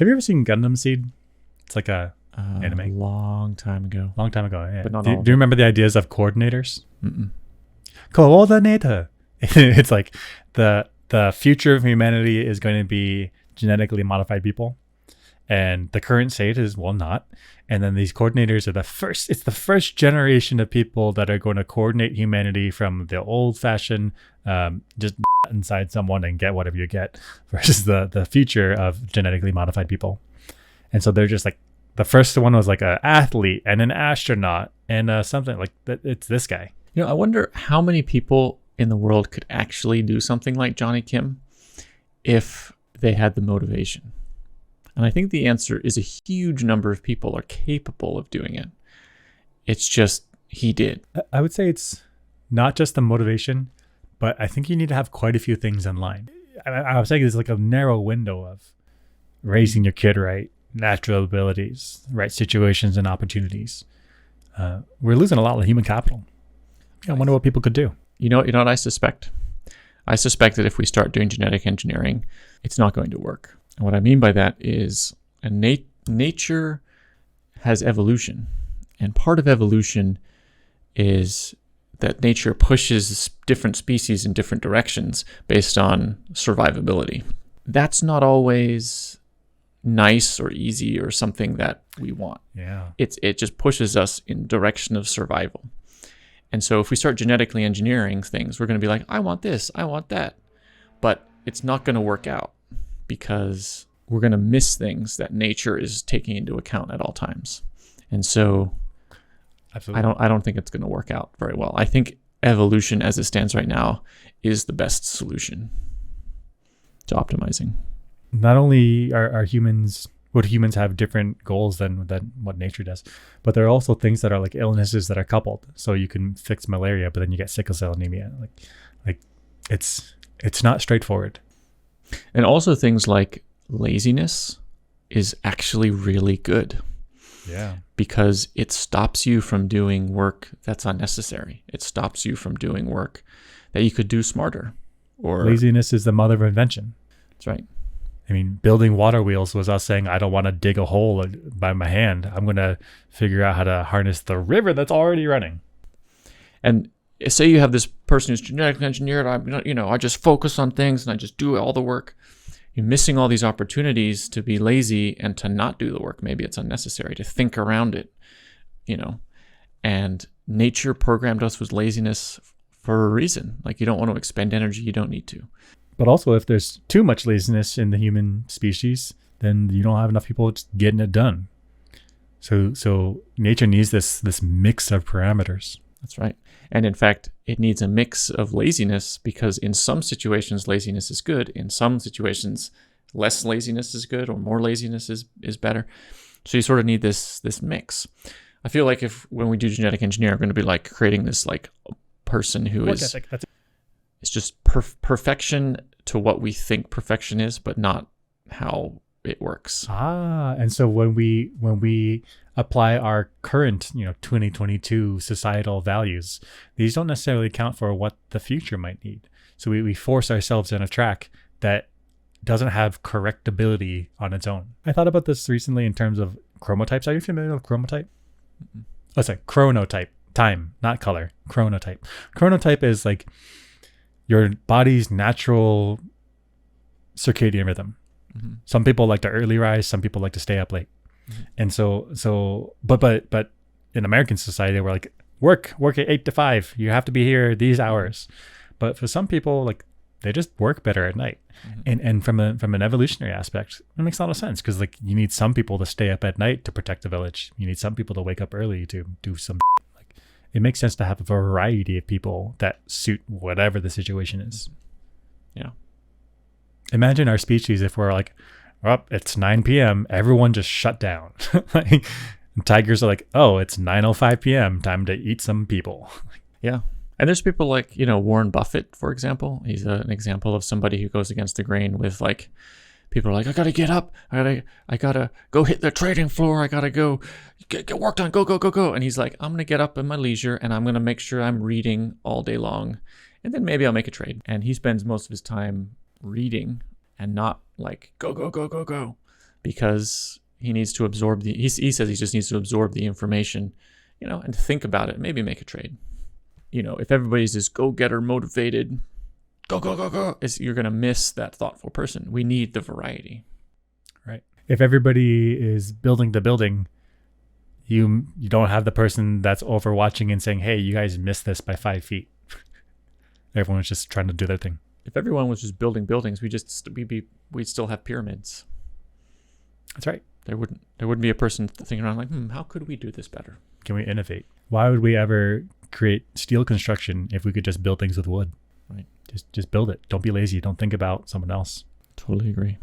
Have you ever seen Gundam Seed? It's like a anime. A long time ago. Long time ago. Yeah. But not do all of you remember the ideas of coordinators? Mm-mm. Coordinator. It's like the future of humanity is going to be genetically modified people, and the current state is not. And then these coordinators are it's the first generation of people that are going to coordinate humanity from the old-fashioned just inside someone and get whatever you get, versus the future of genetically modified people. And so they're just like, the first one was like an athlete and an astronaut and something like that. It's this guy. I wonder how many people in the world could actually do something like Johnny Kim if they had the motivation. And I think the answer is a huge number of people are capable of doing it. It's just he did. I would say it's not just the motivation, but I think you need to have quite a few things in line. I was saying there's like a narrow window of raising your kid right, natural abilities, right situations and opportunities. We're losing a lot of human capital. I wonder what people could do. You know what I suspect? I suspect that if we start doing genetic engineering, it's not going to work. And what I mean by that is nature has evolution. And part of evolution is that nature pushes different species in different directions based on survivability. That's not always nice or easy or something that we want. Yeah. It just pushes us in direction of survival. And so if we start genetically engineering things, we're going to be like, I want this, I want that. But it's not going to work out because we're going to miss things that nature is taking into account at all times. And so Absolutely. I don't think it's going to work out very well. I think evolution as it stands right now is the best solution to optimizing. Not only are humans, would humans have different goals than what nature does, but there are also things that are like illnesses that are coupled. So you can fix malaria, but then you get sickle cell anemia. Like it's not straightforward. And also things like laziness is actually really good. Yeah. Because it stops you from doing work that's unnecessary. It stops you from doing work that you could do smarter. Or laziness is the mother of invention. That's right. I mean, building water wheels was us saying, I don't want to dig a hole by my hand. I'm going to figure out how to harness the river that's already running. And say you have this person who's genetically engineered. I just focus on things and I just do all the work. You're missing all these opportunities to be lazy and to not do the work. Maybe it's unnecessary to think around it, and nature programmed us with laziness for a reason. Like you don't want to expend energy you don't need to. But also if there's too much laziness in the human species, then you don't have enough people just getting it done. So nature needs this mix of parameters. That's right. And in fact, it needs a mix of laziness because in some situations, laziness is good. In some situations, less laziness is good or more laziness is better. So you sort of need this mix. I feel like when we do genetic engineering, we're going to be like creating this like person who is it's just perfection to what we think perfection is, but not how it works. And so when we apply our current 2022 societal values, these don't necessarily account for what the future might need. So we force ourselves in a track that doesn't have correctability on its own. I thought about this recently in terms of chromotypes. Are you familiar with chromotype? Mm-hmm. Oh, sorry, chronotype. Time, not color. Chronotype. Chronotype is like your body's natural circadian rhythm. Mm-hmm. Some people like to early rise, some people like to stay up late. Mm-hmm. And but in American society, we're like, work at 8 to 5. You have to be here these hours. But for some people, like they just work better at night. Mm-hmm. And from an evolutionary aspect, it makes a lot of sense because like you need some people to stay up at night to protect the village. You need some people to wake up early to do some like it makes sense to have a variety of people that suit whatever the situation is. Yeah. Imagine our species if we're like, oh, it's 9 p.m. Everyone just shut down. Like, tigers are like, oh, it's 9:05 p.m. Time to eat some people. Yeah. And there's people like, Warren Buffett, for example. He's an example of somebody who goes against the grain with like, people are like, I got to get up. I got to go hit the trading floor. I got to go get work done. Go. And he's like, I'm going to get up in my leisure and I'm going to make sure I'm reading all day long. And then maybe I'll make a trade. And he spends most of his time reading and not like go. because he needs to absorb he says he just needs to absorb the information, and think about it, maybe make a trade. If everybody's just go-getter motivated, go, you're going to miss that thoughtful person. We need the variety. Right. If everybody is building the building, you don't have the person that's overwatching and saying, hey, you guys missed this by 5 feet. Everyone's just trying to do their thing. If everyone was just building buildings, we'd still have pyramids. That's right. There wouldn't be a person thinking around like, how could we do this better? Can we innovate? Why would we ever create steel construction if we could just build things with wood? Right. Just build it. Don't be lazy. Don't think about someone else. Totally agree.